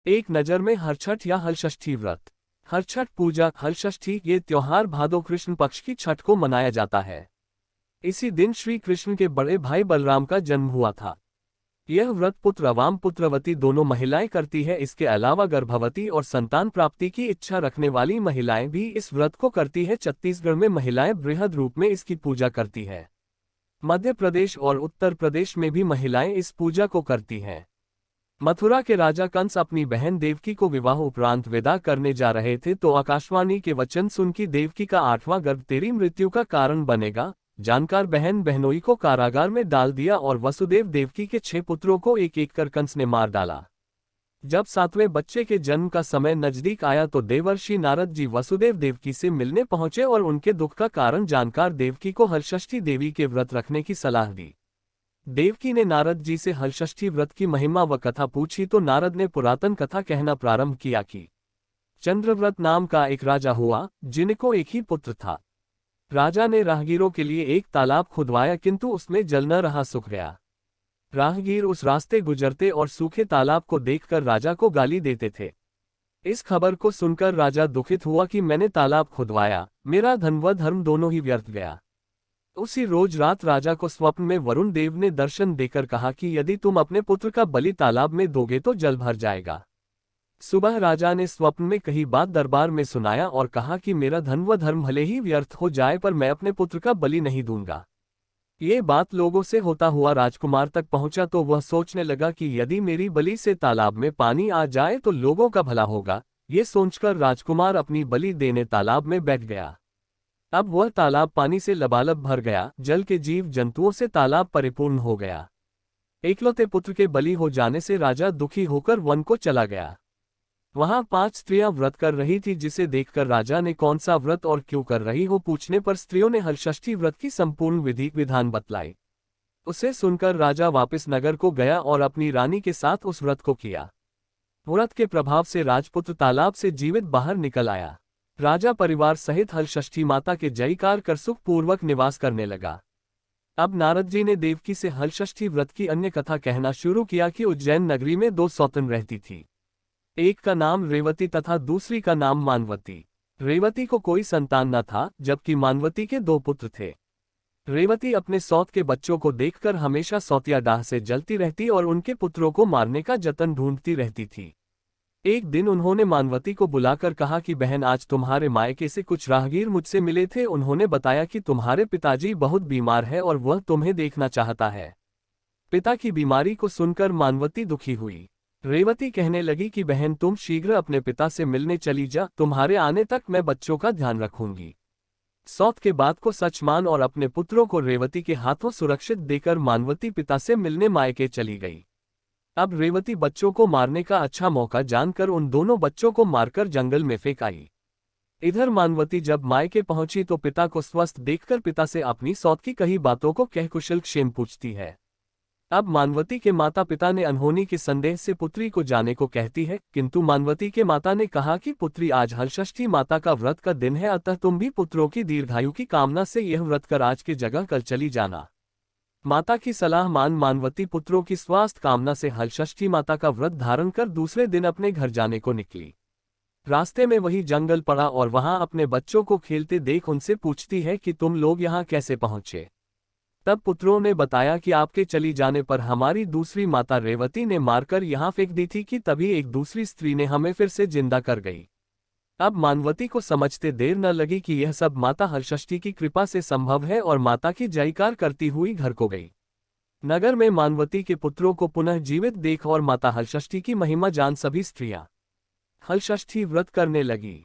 एक नज़र में हरछठ या हलषष्ठी व्रत। हरछठ पूजा हलषष्ठी ये त्योहार भादो कृष्ण पक्ष की छठ को मनाया जाता है। इसी दिन श्री कृष्ण के बड़े भाई बलराम का जन्म हुआ था। यह व्रत पुत्र अवाम पुत्रवती दोनों महिलाएं करती है। इसके अलावा गर्भवती और संतान प्राप्ति की इच्छा रखने वाली महिलाएं भी इस व्रत को करती है। छत्तीसगढ़ में महिलाएं बृहद रूप में इसकी पूजा करती है। मध्य प्रदेश और उत्तर प्रदेश में भी महिलाएं इस पूजा को करती हैं। मथुरा के राजा कंस अपनी बहन देवकी को विवाह उपरांत विदा करने जा रहे थे तो आकाशवाणी के वचन सुन कि देवकी का 8वां गर्भ तेरी मृत्यु का कारण बनेगा, जानकार बहन बहनोई को कारागार में डाल दिया और वसुदेव देवकी के 6 पुत्रों को एक एक कर कंस ने मार डाला। जब 7वें बच्चे के जन्म का समय नजदीक आया तो देवर्षि नारद जी वसुदेव देवकी से मिलने पहुंचे और उनके दुख का कारण जानकार देवकी को हलषष्ठी देवी के व्रत रखने की सलाह दी। देवकी ने नारद जी से हलषष्ठी व्रत की महिमा व कथा पूछी तो नारद ने पुरातन कथा कहना प्रारंभ किया कि चंद्रव्रत नाम का एक राजा हुआ जिनको एक ही पुत्र था। राजा ने राहगीरों के लिए एक तालाब खुदवाया किंतु उसमें जल न रहा, सूख गया। राहगीर उस रास्ते गुजरते और सूखे तालाब को देखकर राजा को गाली देते थे। इस खबर को सुनकर राजा दुखित हुआ कि मैंने तालाब खुदवाया, मेरा धन व धर्म दोनों ही व्यर्थ गया। उसी रोज रात राजा को स्वप्न में वरुण देव ने दर्शन देकर कहा कि यदि तुम अपने पुत्र का बलि तालाब में दोगे तो जल भर जाएगा। सुबह राजा ने स्वप्न में कही बात दरबार में सुनाया और कहा कि मेरा धन व धर्म भले ही व्यर्थ हो जाए पर मैं अपने पुत्र का बलि नहीं दूंगा। ये बात लोगों से होता हुआ राजकुमार तक पहुंचा तो वह सोचने लगा कि यदि मेरी बलि से तालाब में पानी आ जाए तो लोगों का भला होगा। ये सोचकर राजकुमार अपनी बलि देने तालाब में बैठ गया। अब वह तालाब पानी से लबालब भर गया, जल के जीव जंतुओं से तालाब परिपूर्ण हो गया। एकलौते पुत्र के बलि हो जाने से राजा दुखी होकर वन को चला गया। वहां 5 स्त्रियां व्रत कर रही थी, जिसे देखकर राजा ने कौन सा व्रत और क्यों कर रही हो पूछने पर स्त्रियों ने हलषष्ठी व्रत की संपूर्ण विधि विधान बतलाई। उसे सुनकर राजा वापस नगर को गया और अपनी रानी के साथ उस व्रत को किया। व्रत के प्रभाव से राजपुत्र तालाब से जीवित बाहर निकल आया। राजा परिवार सहित हलषष्ठी माता के जयकार कर सुखपूर्वक निवास करने लगा। अब नारद जी ने देवकी से हलषष्ठी व्रत की अन्य कथा कहना शुरू किया कि उज्जैन नगरी में 2 सौतन रहती थी। एक का नाम रेवती तथा दूसरी का नाम मानवती। रेवती को कोई संतान न था, जबकि मानवती के 2 पुत्र थे। रेवती अपने सौत के बच्चों को देखकर हमेशा सौतिया डाह से जलती रहती और उनके पुत्रों को मारने का जतन ढूंढती रहती थी। एक दिन उन्होंने मानवती को बुलाकर कहा कि बहन, आज तुम्हारे मायके से कुछ राहगीर मुझसे मिले थे। उन्होंने बताया कि तुम्हारे पिताजी बहुत बीमार है और वह तुम्हें देखना चाहता है। पिता की बीमारी को सुनकर मानवती दुखी हुई। रेवती कहने लगी कि बहन, तुम शीघ्र अपने पिता से मिलने चली जा, तुम्हारे आने तक मैं बच्चों का ध्यान रखूंगी। सौत के बात को सच मान और अपने पुत्रों को रेवती के हाथों सुरक्षित देकर मानवती पिता से मिलने मायके चली गई। अब रेवती बच्चों को मारने का अच्छा मौका जानकर उन दोनों बच्चों को मारकर जंगल में फेंक आई। इधर मानवती जब मायके पहुंची तो पिता को स्वस्थ देखकर पिता से अपनी सौत की कही बातों को कह कुशल क्षेम पूछती है। अब मानवती के माता पिता ने अनहोनी के संदेह से पुत्री को जाने को कहती है, किंतु मानवती के माता ने कहा कि पुत्री, आज हलषष्ठी माता का व्रत का दिन है, अतः तुम भी पुत्रों की दीर्घायु की कामना से यह व्रत कर आज की जगह कल चली जाना। माता की सलाह मान मानवती पुत्रों की स्वास्थ्य कामना से हलषष्ठी माता का व्रत धारण कर दूसरे दिन अपने घर जाने को निकली। रास्ते में वही जंगल पड़ा और वहां अपने बच्चों को खेलते देख उनसे पूछती है कि तुम लोग यहाँ कैसे पहुंचे। तब पुत्रों ने बताया कि आपके चली जाने पर हमारी दूसरी माता रेवती ने मारकर यहाँ फेंक दी थी कि तभी एक दूसरी स्त्री ने हमें फिर से जिंदा कर गई। अब मानवती को समझते देर न लगी कि यह सब माता हलषष्ठी की कृपा से संभव है और माता की जयकार करती हुई घर को गई। नगर में मानवती के पुत्रों को पुनः जीवित देख और माता हलषष्ठी की महिमा जान सभी स्त्रियां हलषष्ठी व्रत करने लगी।